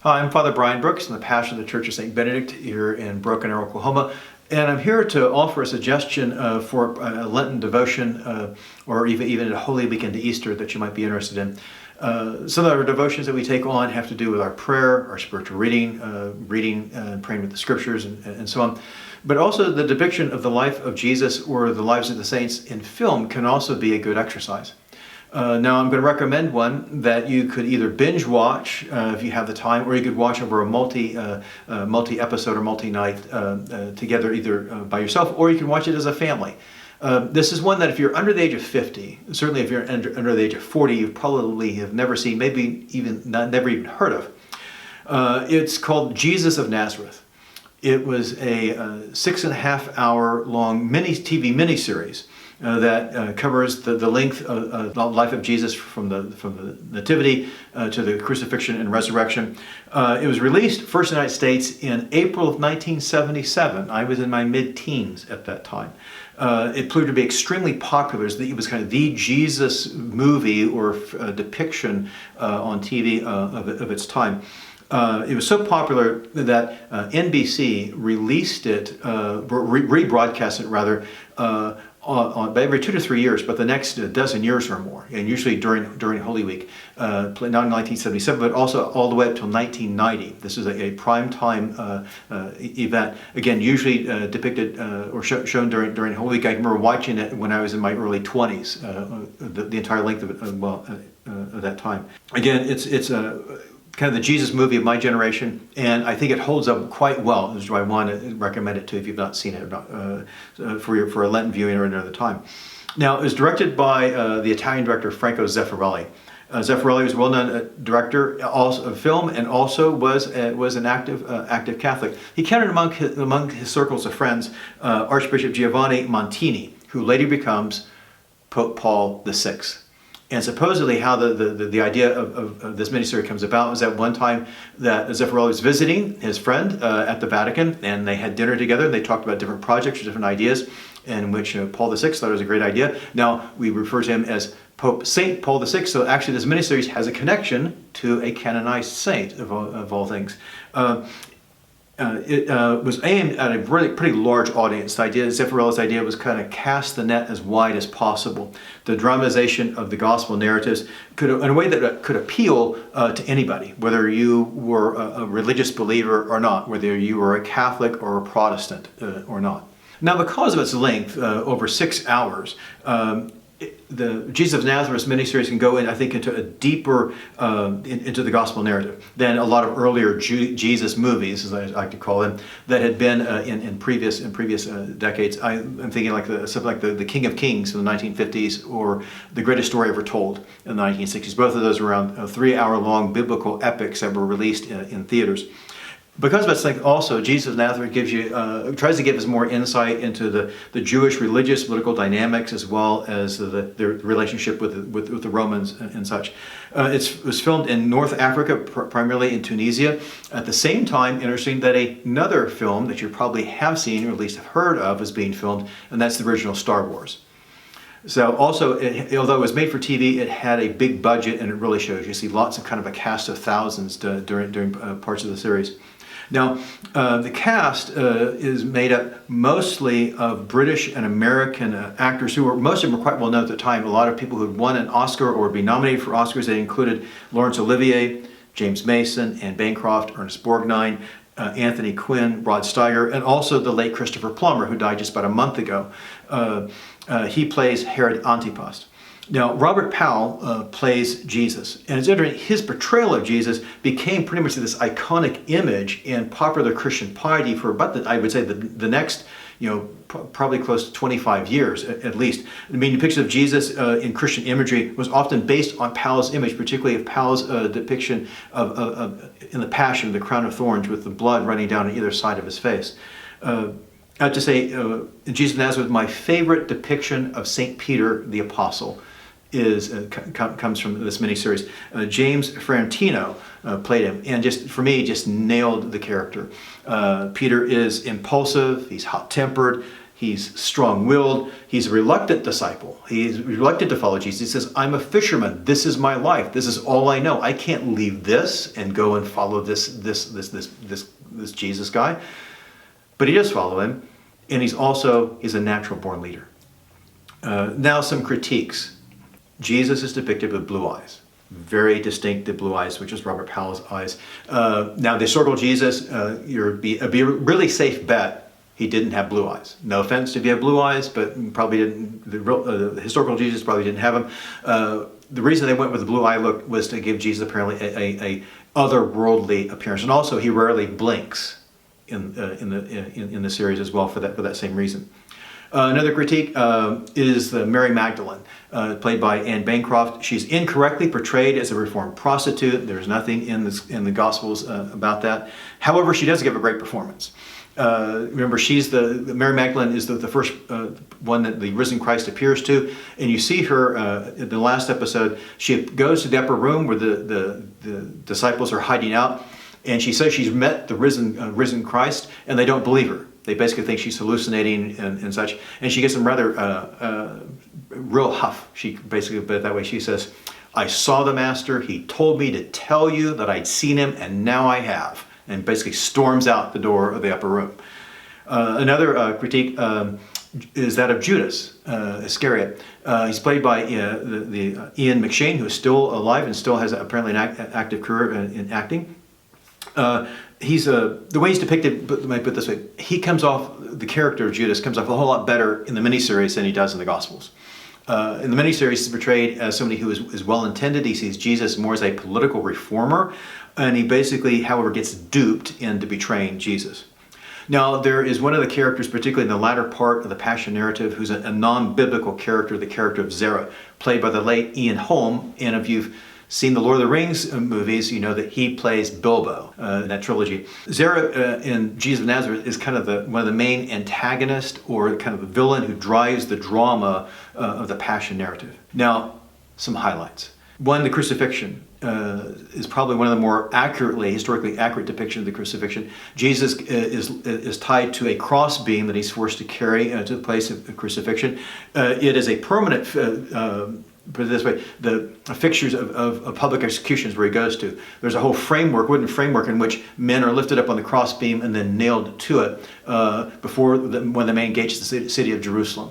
Hi, I'm Father Bryan Brooks. I'm the pastor of the Church of St. Benedict here in Broken Arrow, Oklahoma. And I'm here to offer a suggestion for a Lenten devotion or even a Holy Week into Easter that you might be interested in. Some of our devotions that we take on have to do with our prayer, our spiritual reading, praying with the scriptures, and so on. But also the depiction of the life of Jesus or the lives of the saints in film can also be a good exercise. Now I'm going to recommend one that you could either binge watch if you have the time, or you could watch over a multi-episode or multi-night together, either by yourself, or you can watch it as a family. This is one that if you're under the age of 50, certainly if you're under the age of 40, you probably have never seen, maybe even never even heard of. It's called Jesus of Nazareth. It was a 6.5 hour long TV miniseries that covers the length of the life of Jesus from the Nativity to the crucifixion and resurrection. It was released first in the United States in April of 1977. I was in my mid-teens at that time. It proved to be extremely popular. It was kind of the Jesus movie or depiction on TV of its time. It was so popular that NBC released it, rebroadcast it rather, every 2 to 3 years, but the next dozen years or more, and usually during Holy Week, not in 1977, but also all the way up till 1990. This is a prime time event. Again, usually depicted or shown during Holy Week. I remember watching it when I was in my early 20s, the entire length of it, of that time. Again, it's a kind of the Jesus movie of my generation, and I think it holds up quite well. This is why I want to recommend it to if you've not seen it for a Lenten viewing or another time. Now, it was directed by the Italian director Franco Zeffirelli. Zeffirelli was a well-known director of film, and also was an active Catholic. He counted among his circles of friends Archbishop Giovanni Montini, who later becomes Pope Paul VI. And supposedly how the idea of this miniseries comes about was at one time that Zeffirelli was visiting his friend at the Vatican, and they had dinner together, and they talked about different projects or different ideas, in which Paul VI thought it was a great idea. Now we refer to him as Pope Saint Paul VI, so actually this miniseries has a connection to a canonized saint of all things. It was aimed at a really pretty large audience. Zeffirelli's idea was kind of cast the net as wide as possible. The dramatization of the gospel narratives in a way that could appeal to anybody, whether you were a religious believer or not, whether you were a Catholic or a Protestant or not. Now, because of its length, over 6 hours, the Jesus of Nazareth miniseries can go in, I think, into a deeper into the gospel narrative than a lot of earlier Jesus movies, as I like to call them, that had been in previous decades. I'm thinking like something like the King of Kings in the 1950s, or The Greatest Story Ever Told in the 1960s. Both of those are around 3-hour-long biblical epics that were released in theaters. Because of its length, also, Jesus of Nazareth tries to give us more insight into the Jewish religious political dynamics, as well as the relationship with the Romans and such. It was filmed in North Africa, primarily in Tunisia. At the same time, interesting that another film that you probably have seen, or at least have heard of, is being filmed, and that's the original Star Wars. So also, although it was made for TV, it had a big budget, and it really shows. You see lots of kind of a cast of thousands during parts of the series. Now, the cast is made up mostly of British and American actors most of them were quite well known at the time. A lot of people who had won an Oscar or been nominated for Oscars. They included Laurence Olivier, James Mason, Anne Bancroft, Ernest Borgnine, Anthony Quinn, Rod Steiger, and also the late Christopher Plummer, who died just about a month ago. He plays Herod Antipas. Now, Robert Powell plays Jesus, and it's interesting, his portrayal of Jesus became pretty much this iconic image in popular Christian piety for about, I would say, the next, probably close to 25 years at least. I mean, depiction of Jesus in Christian imagery was often based on Powell's image, particularly of Powell's depiction of in the Passion, the crown of thorns with the blood running down on either side of his face. I have to say, Jesus of Nazareth, my favorite depiction of St. Peter the Apostle comes from this miniseries. James Ferrantino played him, and for me, just nailed the character. Peter is impulsive, he's hot-tempered, He's strong-willed. He's a reluctant disciple. He's reluctant to follow Jesus. He says, I'm a fisherman. This is my life. This is all I know. I can't leave this and go and follow this Jesus guy. But he does follow him, and he's a natural-born leader. Now some critiques. Jesus is depicted with blue eyes. Very distinctive blue eyes, which is Robert Powell's eyes. Now the historical Jesus, it'd be a really safe bet he didn't have blue eyes. No offense if you have blue eyes, but probably didn't. The historical Jesus probably didn't have them. The reason they went with the blue eye look was to give Jesus apparently a otherworldly appearance, and also he rarely blinks in the series as well for that same reason. Another critique is the Mary Magdalene, played by Anne Bancroft. She's incorrectly portrayed as a reformed prostitute. There's nothing in the Gospels about that. However, she does give a great performance. Remember, Mary Magdalene is the first one that the risen Christ appears to, and you see her in the last episode. She goes to the upper room where the disciples are hiding out, and she says she's met the risen Christ, and they don't believe her. They basically think she's hallucinating and such, and she gets them rather real huff. She basically put it that way. She says, "I saw the Master. He told me to tell you that I'd seen him, and now I have." And basically storms out the door of the upper room. Another critique is that of Judas Iscariot. He's played by the Ian McShane, who is still alive and still has apparently an active career in acting. The way he's depicted, let me put it this way, the character of Judas comes off a whole lot better in the miniseries than he does in the Gospels. In the miniseries, he's portrayed as somebody who is well-intended. He sees Jesus more as a political reformer, and he basically, however, gets duped into betraying Jesus. Now, there is one of the characters, particularly in the latter part of the Passion narrative, who's a non-biblical character, the character of Zerah, played by the late Ian Holm. And if you've seen the Lord of the Rings movies, you know that he plays Bilbo in that trilogy. Zerah in Jesus of Nazareth is kind of one of the main antagonists, or kind of the villain who drives the drama of the Passion narrative. Now, some highlights. One, the crucifixion is probably one of the more historically accurate depictions of the crucifixion. Jesus is tied to a cross beam that he's forced to carry to the place of crucifixion. It is a permanent, put it this way, the fixtures of public executions where he goes to. There's a whole wooden framework in which men are lifted up on the cross beam and then nailed to it when the man gates the city of Jerusalem.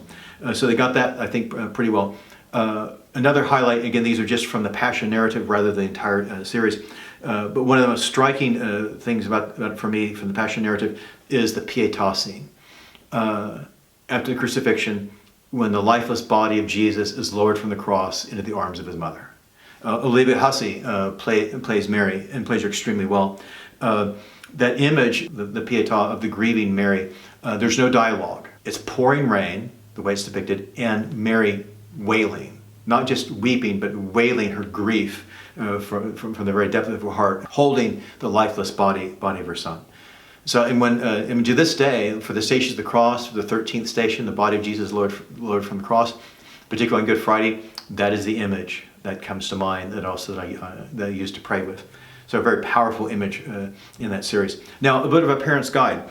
So they got that, I think, pretty well. Another highlight, again, these are just from the Passion narrative rather than the entire series, but one of the most striking things about for me from the Passion narrative is the Pietas scene. After the crucifixion, when the lifeless body of Jesus is lowered from the cross into the arms of his mother. Olivia Hussey plays Mary and plays her extremely well. That image, the Pietà of the grieving Mary, there's no dialogue. It's pouring rain, the way it's depicted, and Mary wailing. Not just weeping, but wailing her grief from the very depth of her heart, holding the lifeless body of her son. So, and to this day, for the Stations of the Cross, for the 13th station, the body of Jesus lowered from the cross, particularly on Good Friday, that is the image that comes to mind that I used to pray with. So a very powerful image in that series. Now, a bit of a parent's guide.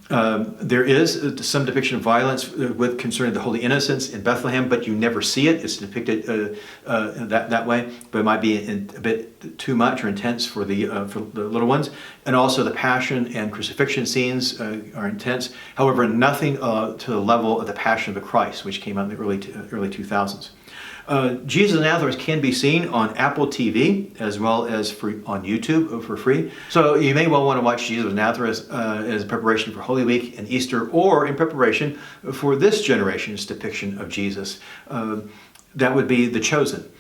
There is some depiction of violence concerning the Holy Innocents in Bethlehem, but you never see it. It's depicted that way, but it might be a bit too much or intense for the little ones. And also the Passion and crucifixion scenes are intense. However, nothing to the level of the Passion of the Christ, which came out in the early 2000s. Jesus of Nazareth can be seen on Apple TV as well as on YouTube for free. So you may well want to watch Jesus of Nazareth as preparation for Holy Week and Easter, or in preparation for this generation's depiction of Jesus. That would be The Chosen.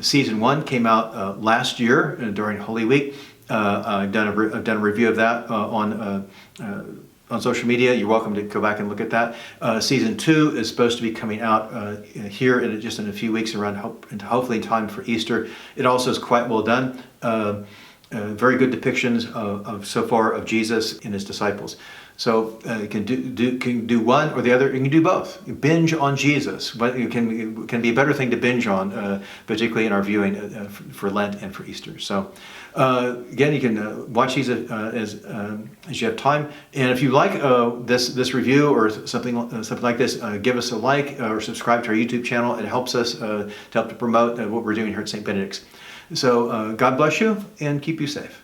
Season 1 came out last year during Holy Week. I've done a review of that on social media. You're welcome to go back and look at that. Season 2 is supposed to be coming out here just in a few weeks, hopefully in time for Easter. It also is quite well done. very good depictions of so far of Jesus and his disciples. So you can do one or the other. You can do both. You binge on Jesus. But it can be a better thing to binge on, particularly in our viewing for Lent and for Easter. So again, you can watch these as you have time. And if you like this review or something like this, give us a like or subscribe to our YouTube channel. It helps us to help to promote what we're doing here at St. Benedict's. So God bless you and keep you safe.